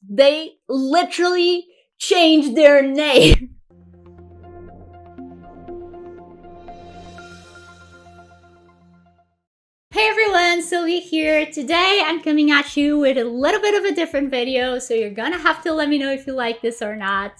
They literally changed their name. Hey everyone, Sylvia here. Today I'm coming at you with a little bit of a different video, so you're gonna have to let me know if you like this or not.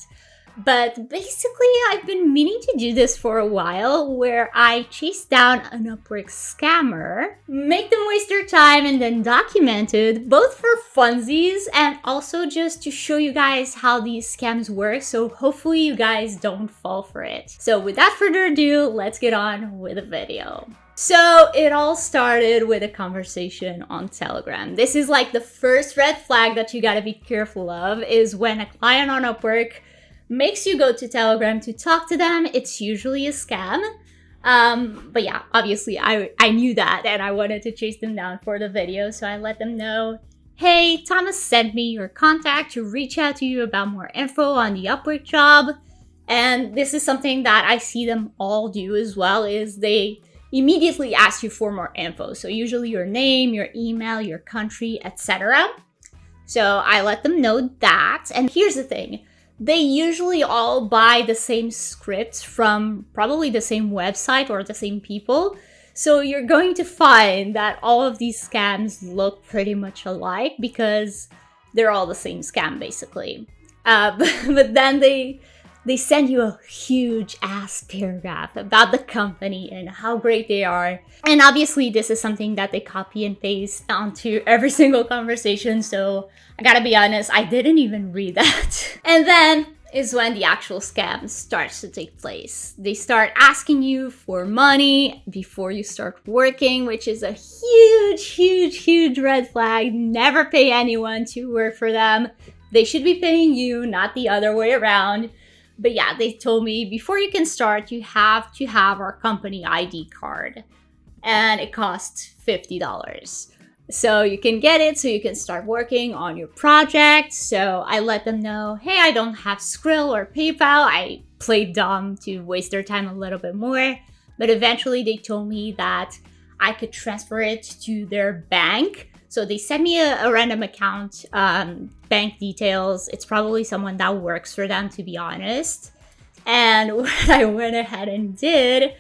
But basically, I've been meaning to do this for a while, where I chase down an Upwork scammer, make them waste their time, and then document it, both for funsies and also just to show you guys how these scams work, so hopefully you guys don't fall for it. So without further ado, let's get on with the video. So it all started with a conversation on Telegram. This is like the first red flag that you gotta be careful of, is when a client on Upwork makes you go to Telegram to talk to them. It's usually a scam. But yeah, obviously I knew that and I wanted to chase them down for the video. So I let them know, hey, Thomas sent me your contact to reach out to you about more info on the Upwork job. And this is something that I see them all do as well, is they immediately ask you for more info. So usually your name, your email, your country, etc. So I let them know that. And here's the thing. They usually all buy the same scripts from probably the same website or the same people. So you're going to find that all of these scams look pretty much alike because they're all the same scam basically. But then they send you a huge ass paragraph about the company and how great they are. And obviously this is something that they copy and paste onto every single conversation. So I gotta be honest, I didn't even read that. And then is when the actual scam starts to take place. They start asking you for money before you start working, which is a huge red flag. Never pay anyone to work for them. They should be paying you, not the other way around. But yeah, they told me before you can start, you have to have our company ID card. And it costs $50. So you can get it so you can start working on your project. So I let them know, hey, I don't have Skrill or PayPal. I played dumb to waste their time a little bit more. But eventually they told me that I could transfer it to their bank. So they sent me a random account, bank details. It's probably someone that works for them, to be honest. And what I went ahead and did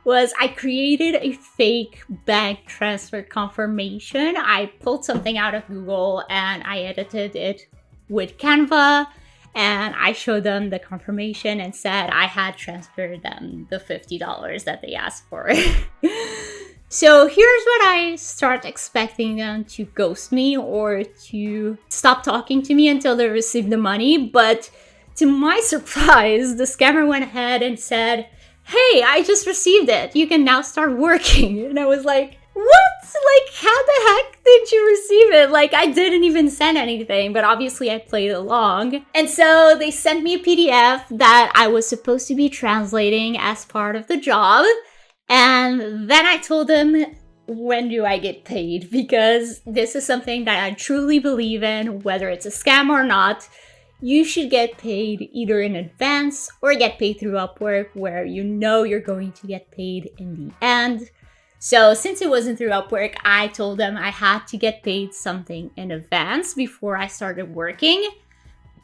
was I created a fake bank transfer confirmation. I pulled something out of Google and I edited it with Canva. And I showed them the confirmation and said I had transferred them the $50 that they asked for. So here's what I start expecting them to ghost me or to stop talking to me until they receive the money. But to my surprise, the scammer went ahead and said, hey, I just received it. You can now start working. And I was like, what? Like, how the heck did you receive it? Like, I didn't even send anything, but obviously I played along. And so they sent me a PDF that I was supposed to be translating as part of the job. And then I told them, when do I get paid? Because this is something that I truly believe in, whether it's a scam or not. You should get paid either in advance or get paid through Upwork, where you know you're going to get paid in the end. So since it wasn't through Upwork, I told them I had to get paid something in advance before I started working.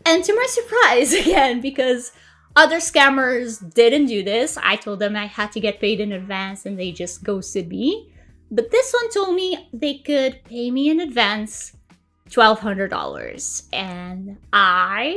And to my surprise, again, because other scammers didn't do this, I told them I had to get paid in advance and they just ghosted me. But this one told me they could pay me in advance $1,200. And I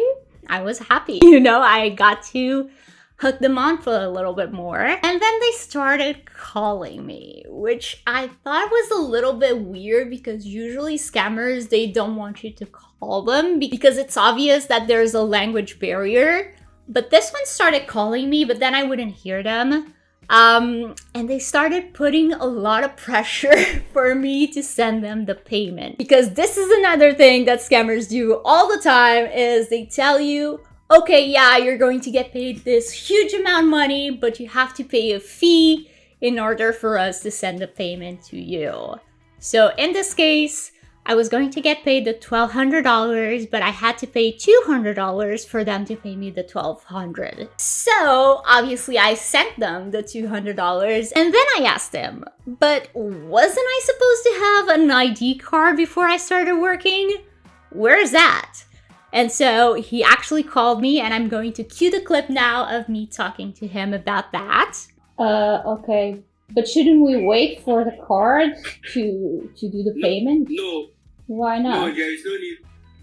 was happy. You know, I got to hook them on for a little bit more. And then they started calling me, which I thought was a little bit weird because usually scammers, they don't want you to call them because it's obvious that there's a language barrier. But this one started calling me, but then I wouldn't hear them. And they started putting a lot of pressure for me to send them the payment. Because this is another thing that scammers do all the time, is they tell you, okay, yeah, you're going to get paid this huge amount of money, but you have to pay a fee in order for us to send the payment to you. So in this case, I was going to get paid the $1,200, but I had to pay $200 for them to pay me the $1,200. So obviously I sent them the $200 and then I asked them, but wasn't I supposed to have an ID card before I started working? Where's that? And so he actually called me, and I'm going to cue the clip now of me talking to him about that. Okay. But shouldn't we wait for the card to do the payment? No. Why not? No, there is no need.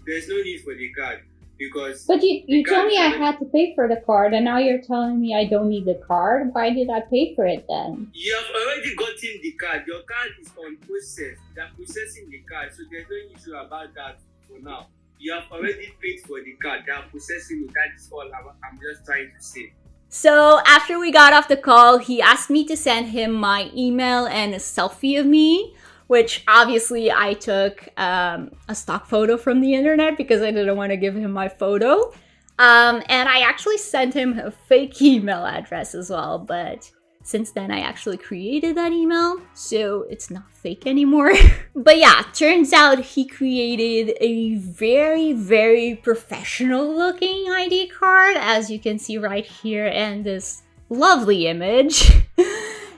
There's no need for the card because. But you told me I had to pay for the card, and now you're telling me I don't need the card. Why did I pay for it then? You have already gotten the card. Your card is on process. They're processing the card, so there's no issue about that for now. You have already paid for the card. They're processing it. That is all I'm just trying to say. So after we got off the call, he asked me to send him my email and a selfie of me, which obviously I took a stock photo from the internet because I didn't want to give him my photo. And I actually sent him a fake email address as well, but since then I actually created that email, so it's not fake anymore. But yeah, turns out he created a very, very professional looking ID card, as you can see right here in this lovely image.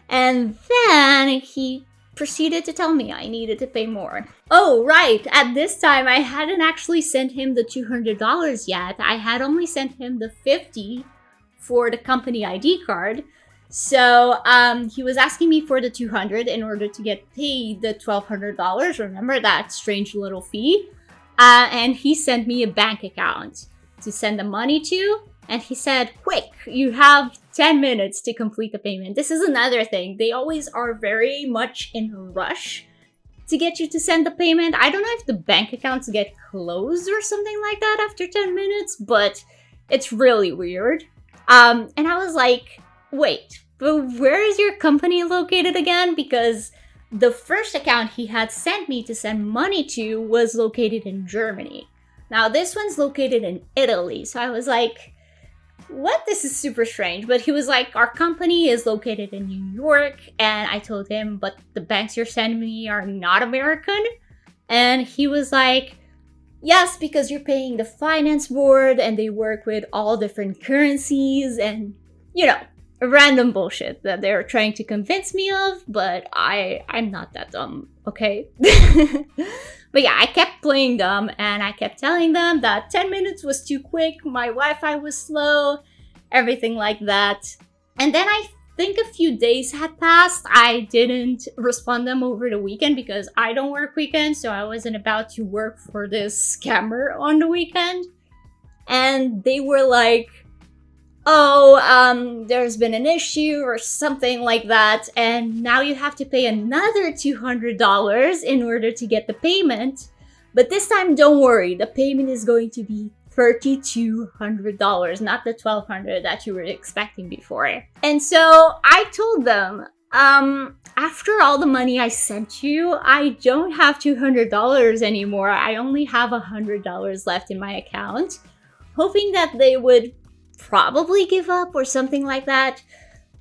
And then he proceeded to tell me I needed to pay more. Oh, right. At this time, I hadn't actually sent him the $200 yet. I had only sent him the $50 for the company ID card. So he was asking me for the $200 in order to get paid the $1,200. Remember that strange little fee? And he sent me a bank account to send the money to. And he said, quick, you have 10 minutes to complete the payment. This is another thing. They always are very much in a rush to get you to send the payment. I don't know if the bank accounts get closed or something like that after 10 minutes, but it's really weird. And I was like, wait, but where is your company located again? Because the first account he had sent me to send money to was located in Germany. Now this one's located in Italy. So I was like, what? This is super strange. But he was like, our company is located in New York. And I told him, but the banks you're sending me are not American. And he was like, yes, because you're paying the finance board and they work with all different currencies and, you know, random bullshit that they're trying to convince me of, but I'm not that dumb, okay? But yeah, I kept playing dumb and I kept telling them that 10 minutes was too quick, my Wi-Fi was slow, everything like that. And then I think a few days had passed. I didn't respond them over the weekend because I don't work weekends, so I wasn't about to work for this scammer on the weekend. And they were like, oh, there's been an issue or something like that, and now you have to pay another $200 in order to get the payment. But this time, don't worry, the payment is going to be $3,200, not the $1,200 that you were expecting before. And so I told them, after all the money I sent you, I don't have $200 anymore. I only have $100 left in my account, hoping that they would probably give up or something like that.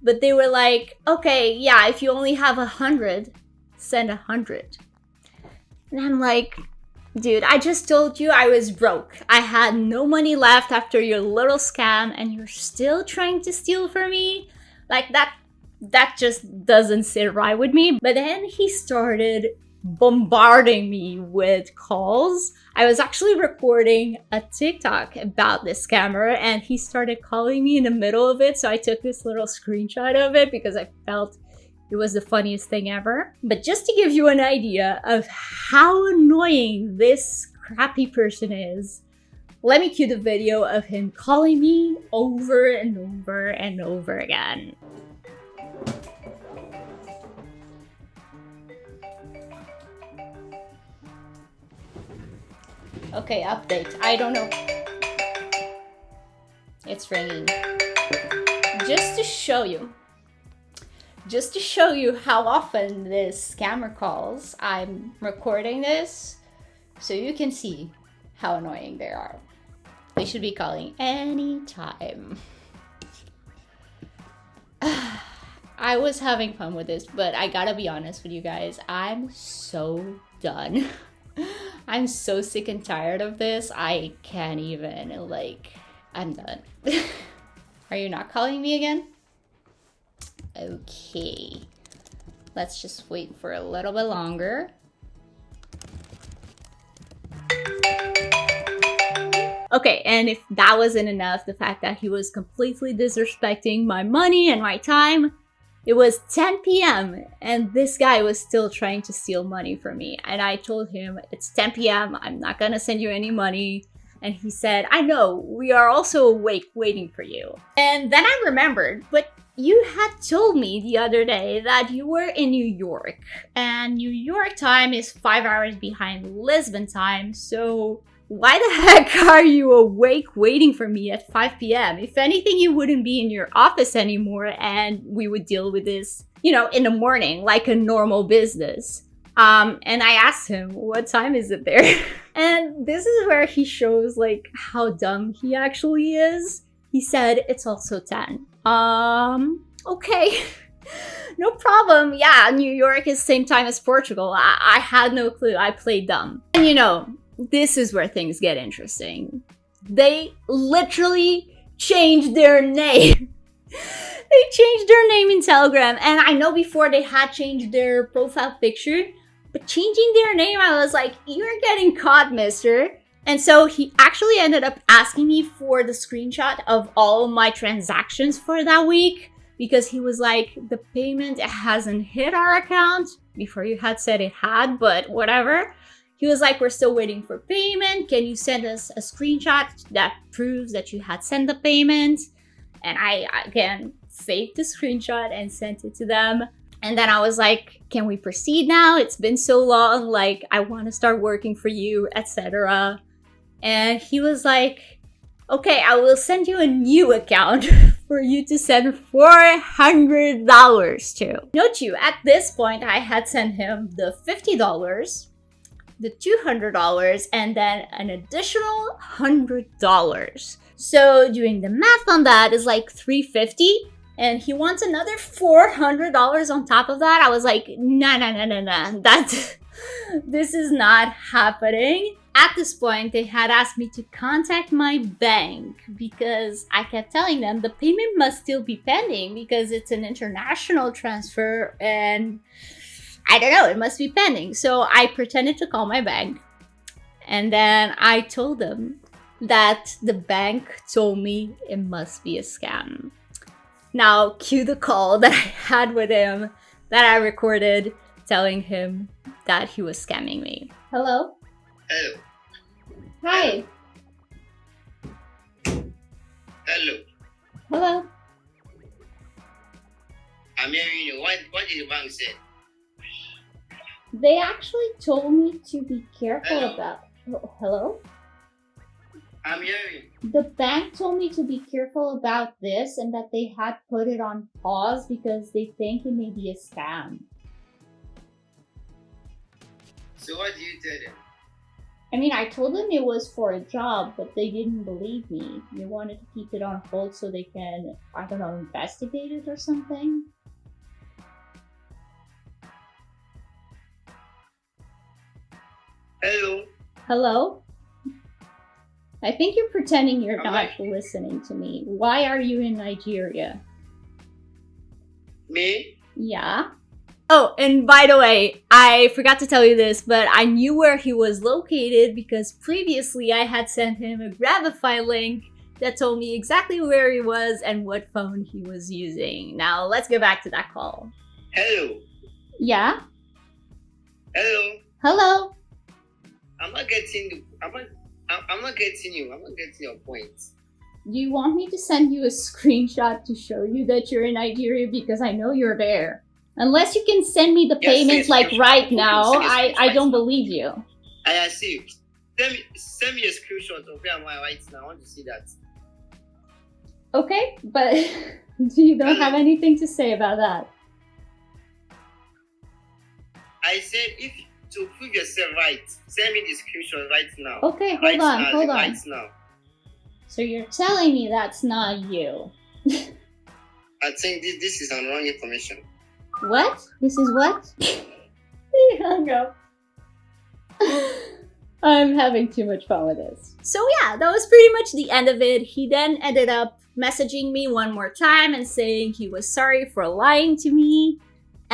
But they were like, okay, yeah, if you only have 100, send 100. And I'm like, dude, I just told you I was broke. I had no money left after your little scam and you're still trying to steal from me? Like that just doesn't sit right with me. But then he started bombarding me with calls. I was actually recording a TikTok about this scammer and he started calling me in the middle of it. So I took this little screenshot of it because I felt it was the funniest thing ever. But just to give you an idea of how annoying this crappy person is, let me cue the video of him calling me over and over and over again. Okay, update. I don't know. It's ringing. Just to show you how often this scammer calls, I'm recording this so you can see how annoying they are. They should be calling anytime. I was having fun with this, but I gotta be honest with you guys. I'm so done. I'm so sick and tired of this. I can't even, I'm done. Are you not calling me again? Okay. Let's just wait for a little bit longer. Okay, and if that wasn't enough, the fact that he was completely disrespecting my money and my time, it was 10 p.m. and this guy was still trying to steal money from me. And I told him, it's 10 p.m., I'm not gonna send you any money. And he said, I know, we are also awake waiting for you. And then I remembered, but you had told me the other day that you were in New York, and New York time is 5 hours behind Lisbon time, so why the heck are you awake waiting for me at 5 p.m.? If anything, you wouldn't be in your office anymore and we would deal with this, in the morning, like a normal business. And I asked him, what time is it there? And this is where he shows like how dumb he actually is. He said, it's also 10. Okay. No problem. Yeah, New York is same time as Portugal. I had no clue. I played dumb. And this is where things get interesting. They literally changed their name. They changed their name in Telegram. And I know before they had changed their profile picture, but changing their name, I was like, you're getting caught, mister. And so he actually ended up asking me for the screenshot of all my transactions for that week, because he was like, the payment hasn't hit our account. Before you had said it had, but whatever. He was like, we're still waiting for payment. Can you send us a screenshot that proves that you had sent the payment? And I, again, faked the screenshot and sent it to them. And then I was like, can we proceed now? It's been so long. Like, I want to start working for you, etc. And he was like, okay, I will send you a new account for you to send $400 to. Note you, at this point, I had sent him the $50, the $200, and then an additional $100. So doing the math on that is like $350, and he wants another $400 on top of that. I was like, nah, this is not happening. At this point, they had asked me to contact my bank because I kept telling them the payment must still be pending because it's an international transfer and I don't know, it must be pending. So I pretended to call my bank and then I told them that the bank told me it must be a scam. Now, cue the call that I had with him that I recorded telling him that he was scamming me. Hello? Hello. Hi. Hello. Hello. I'm hearing you. What did the bank say? They actually told me to be careful about... Hello? I'm hearing. The bank told me to be careful about this and that they had put it on pause because they think it may be a scam. So what did you tell them? I mean, I told them it was for a job, but they didn't believe me. They wanted to keep it on hold so they can, I don't know, investigate it or something. Hello. Hello? I think you're pretending you're not listening to me. Why are you in Nigeria? Me? Yeah. Oh, and by the way, I forgot to tell you this, but I knew where he was located because previously I had sent him a Grabify link that told me exactly where he was and what phone he was using. Now, let's go back to that call. Hello. Yeah? Hello. Hello? I'm not getting you. I'm not getting your point. Do you want me to send you a screenshot to show you that you're in Nigeria because I know you're there? Unless you can send me the payment like right now, I don't believe you. I see you. Send me a screenshot of where am I right now. I want to see that. Okay, but you don't have anything to say about that. I said if to prove yourself right, send me the screenshot right now. Okay, hold on. Right now. So you're telling me that's not you? I think this is wrong information. What? This is what? He hung up. I'm having too much fun with this. So yeah, that was pretty much the end of it. He then ended up messaging me one more time and saying he was sorry for lying to me.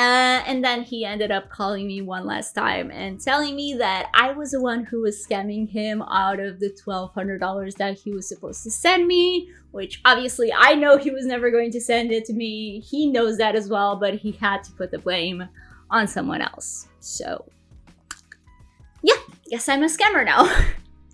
And then he ended up calling me one last time and telling me that I was the one who was scamming him out of the $1,200 that he was supposed to send me, which obviously I know he was never going to send it to me. He knows that as well, but he had to put the blame on someone else. So yeah, guess I'm a scammer now.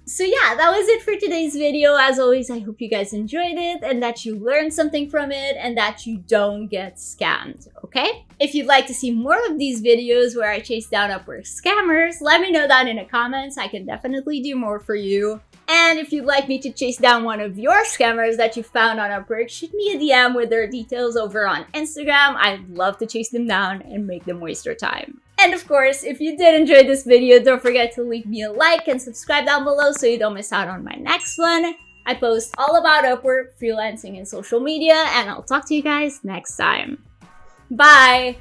So yeah, that was it for today's video. As always, I hope you guys enjoyed it and that you learned something from it and that you don't get scammed, okay? If you'd like to see more of these videos where I chase down Upwork scammers, let me know that in the comments. I can definitely do more for you. And if you'd like me to chase down one of your scammers that you found on Upwork, shoot me a DM with their details over on Instagram. I'd love to chase them down and make them waste your time. And of course, if you did enjoy this video, don't forget to leave me a like and subscribe down below so you don't miss out on my next one. I post all about Upwork, freelancing, and social media, and I'll talk to you guys next time. Bye!